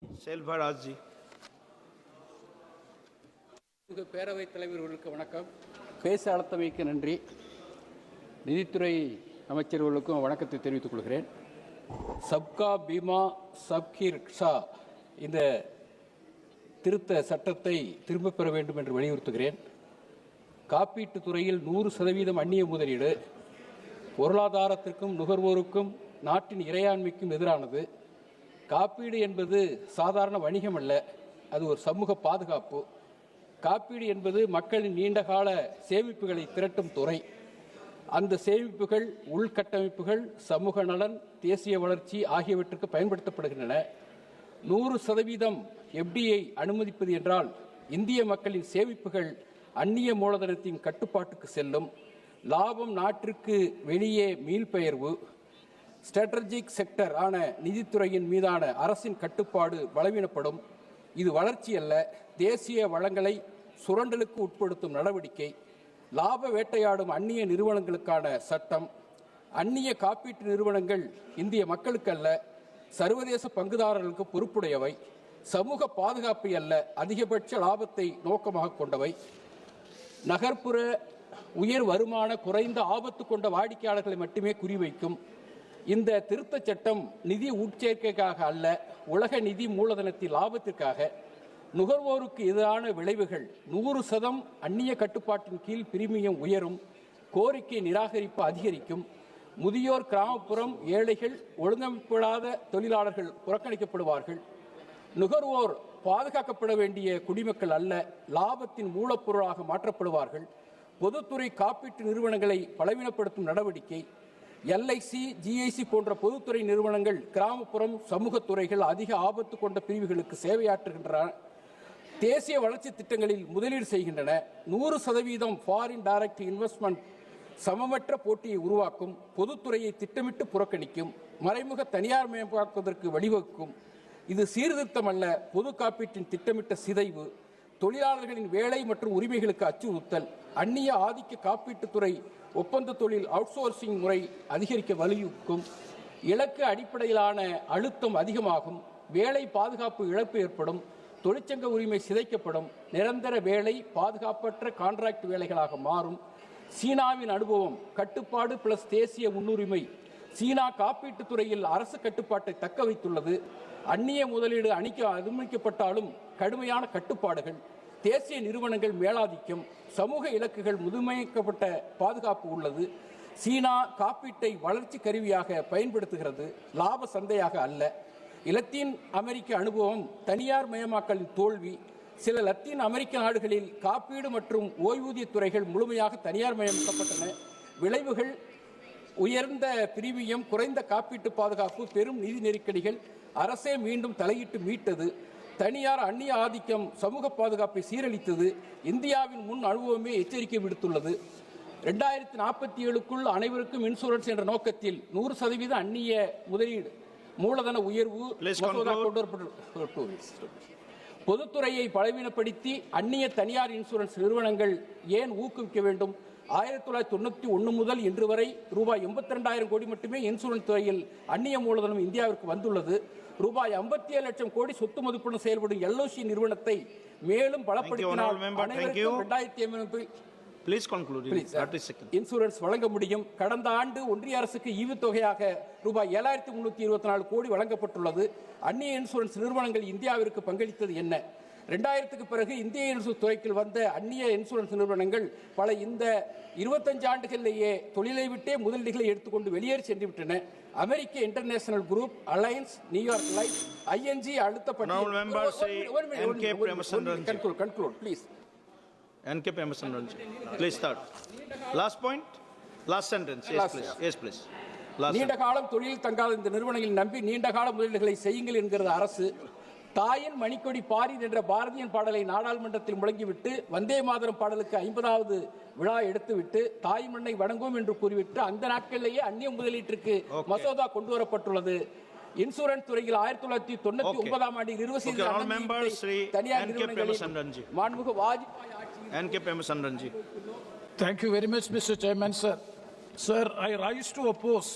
செல்வராஜ். பேரவைத் தலைவர்களுக்கு வணக்கம். பேச அழுத்தமைக்கு நன்றி. நிதித்துறை அமைச்சர்களுக்கும் வணக்கத்தை தெரிவித்துக் கொள்கிறேன். சப்கா பீமா சப்கி ரிக்ஷா இந்த திருத்த சட்டத்தை திரும்பப் பெற வேண்டும் என்று வலியுறுத்துகிறேன். காப்பீட்டுத் துறையில் 100% அந்நிய முதலீடு பொருளாதாரத்திற்கும் நுகர்வோருக்கும் நாட்டின் இறையாண்மைக்கும் எதிரானது. காப்பீடு என்பது சாதாரண வணிகம் அல்ல, அது ஒரு சமூக பாதுகாப்பு. காப்பீடு என்பது மக்களின் நீண்டகால சேமிப்புகளை திரட்டும் துறை. அந்த சேமிப்புகள் உள்கட்டமைப்புகள், சமூக நலன், தேசிய வளர்ச்சி ஆகியவற்றுக்கு பயன்படுத்தப்படுகின்றன. 100% FDI அனுமதிப்பது என்றால் இந்திய மக்களின் சேமிப்புகள் அந்நிய மூலதனத்தின் கட்டுப்பாட்டுக்கு செல்லும். லாபம் நாட்டிற்கு வெளியே மீள்பெயர்வு. ஸ்ட்ராட்டஜிக் செக்டர் ஆன நிதித்துறையின் மீதான அரசின் கட்டுப்பாடு பலவீனப்படும். இது வளர்ச்சி அல்ல, தேசிய வளங்களை சுரண்டலுக்கு உட்படுத்தும் நடவடிக்கை. லாப வேட்டையாடும் அந்நிய நிறுவனங்களுக்கான சட்டம். அந்நிய காப்பீட்டு நிறுவனங்கள் இந்திய மக்களுக்கு அல்ல, சர்வதேச பங்குதாரர்களுக்கு பொறுப்புடையவை. சமூக பாதுகாப்பை அல்ல, அதிகபட்ச லாபத்தை நோக்கமாக கொண்டவை. நகர்ப்புற உயர் வருமான குறைந்த ஆபத்து கொண்ட வாடிக்கையாளர்களை மட்டுமே குறிவைக்கும். இந்த திருத்தச் சட்டம் நிதி உட்சேர்க்கைக்காக அல்ல, உலக நிதி மூலதனத்தின் லாபத்திற்காக. நுகர்வோருக்கு எதிரான விளைவுகள். 100% அந்நிய கட்டுப்பாட்டின் கீழ் பிரீமியம் உயரும், கோரிக்கை நிராகரிப்பு அதிகரிக்கும். முதியோர், கிராமப்புறம், ஏழைகள், ஒழுங்கமைப்பில்லாத தொழிலாளர்கள் புறக்கணிக்கப்படுவார்கள். நுகர்வோர் பாதுகாக்கப்பட வேண்டிய குடிமக்கள் அல்ல, லாபத்தின் மூலப்பொருளாக மாற்றப்படுவார்கள். பொதுத்துறை காப்பீட்டு நிறுவனங்களை பலவீனப்படுத்தும் நடவடிக்கை. LIC, GIC போன்ற பொதுத்துறை நிறுவனங்கள் கிராமப்புறம், சமூகத் துறைகள், அதிக ஆபத்து கொண்ட பிரிவுகளுக்கு சேவையாற்றுகின்றன. தேசிய வளர்ச்சி திட்டங்களில் முதலீடு செய்கின்றன. 100% ஃபாரின் டைரக்ட் இன்வெஸ்ட்மெண்ட் சமமற்ற போட்டியை உருவாக்கும். பொதுத்துறையை திட்டமிட்டு புறக்கணிக்கும். மறைமுக தனியார் மயமாக்குவதற்கு வழிவகுக்கும். இது சீர்திருத்தம் அல்ல, பொது காப்பீட்டின் திட்டமிட்ட சிதைவு. தொழிலாளர்களின் வேலை மற்றும் உரிமைகளுக்கு அச்சுறுத்தல். அந்நிய ஆதிக்க காப்பீட்டுத்துறை ஒப்பந்த தொழில் அவுட்சோர்சிங் முறை அதிகரிக்க வலியுறுத்தும். இலக்கு அடிப்படையிலான அழுத்தம் அதிகமாகும். வேலை பாதுகாப்பு இழப்பு ஏற்படும். தொழிற்சங்க உரிமை சிதைக்கப்படும். நிரந்தர வேலை பாதுகாப்பற்ற கான்ட்ராக்ட் வேலைகளாக மாறும். சீனாவின் அனுபவம். கட்டுப்பாடு பிளஸ் தேசிய முன்னுரிமை. சீனா காப்பீட்டுத் துறையில் அரசு கட்டுப்பாட்டை தக்க வைத்துள்ளது. அந்நிய முதலீடு அனுமதிக்கப்பட்டாலும் கடுமையான கட்டுப்பாடுகள். தேசிய நிறுவனங்கள் மேலாதிக்கம். சமூக இலக்குகள் முதுமைக்கப்பட்ட பாதுகாப்பு உள்ளது. சீனா காப்பீட்டை வளர்ச்சி கருவியாக பயன்படுத்துகிறது, லாப சந்தையாக அல்ல. லத்தீன் அமெரிக்க அனுபவம். தனியார் மயமாக்கலின் தோல்வி. சில லத்தீன் அமெரிக்க நாடுகளில் காப்பீடு மற்றும் ஓய்வூதிய துறைகள் முழுமையாக தனியார் மயமாக்கப்பட்டன. விளைவுகள் உயர்ந்த பிரீமியம், குறைந்த காப்பீட்டு பாதுகாப்பு, பெரும் நிதி நெருக்கடிகள். அரசே மீண்டும் தலையிட்டு மீட்டது. தனியார் அந்நிய ஆதிக்கம் சமூக பாதுகாப்பை சீரழித்தது. இந்தியாவின் முன் அனுபவமே எச்சரிக்கை விடுத்துள்ளது. 2047க்குள் அனைவருக்கும் இன்சூரன்ஸ் என்ற நோக்கத்தில் 100% அந்நிய முதலீடு மூலதன உயர்வு மசோதா கொண்டு வரப்பட்டுள்ளது. பொதுத்துறையை பலவீனப்படுத்தி அந்நிய தனியார் இன்சூரன்ஸ் நிறுவனங்கள் ஏன் ஊக்குவிக்க வேண்டும்? 1991 முதல் இன்று வரை ரூபாய் 82,000 கோடி மட்டுமே இன்சூரன்ஸ் துறையில் அந்நிய மூலதனம் இந்தியாவிற்கு வந்துள்ளது. ரூபாய் 57 லட்சம் கோடி சொத்து மதிப்புடன் செயல்படும் LOC நிறுவனத்தை மேலும் பலப்படுத்தினால் இன்சூரன்ஸ் வழங்க முடியும். கடந்த ஆண்டு ஒன்றிய அரசுக்கு ஈவுத்தொகையாக ரூபாய் 7,324 கோடி வழங்கப்பட்டுள்ளது. அந்நிய இன்சூரன்ஸ் நிறுவனங்கள் இந்தியாவிற்கு பங்களித்தது என்ன? 2000க்கு பிறகு இந்திய இன்சூரன்ஸ் துறைக்கு வந்த அந்நிய இன்சூரன்ஸ் நிறுவனங்கள் பல இந்த 25 ஆண்டுகளிலேயே தொழிலை விட்டே முதலீடுகளை எடுத்துக்கொண்டு வெளியேறி சென்று விட்டன. அமெரிக்க international group, alliance, New York life, ING அடுத்த நீண்ட காலம் தொழில் தங்காத இந்த நிறுவனங்களை நம்பி நீண்ட கால முதலீடுகளை செய்யுங்கள் என்கிறது அரசு. தாயின் மணிக்கொடி பாரின் என்ற பாரதியின் பாடலை நாடாளுமன்றத்தில் முழங்கிவிட்டு வந்தே மாதரம் பாடலுக்கு 50வது விழா எடுத்துவிட்டு தாய் மண்ணை வணங்குவோம் என்று கூறிவிட்டு அந்த நாட்களிலேயே அந்நிய முதலீட்டிற்கு மசோதா கொண்டு வரப்பட்டுள்ளது. இன்சூரன்ஸ் துறையில் 1999ஆம் ஆண்டில் 20 தனியார் நிறுவனங்களில் மாண்புமிகு Vajpayee Thank you very much, Mr. Chairman, sir. Sir, I rise to oppose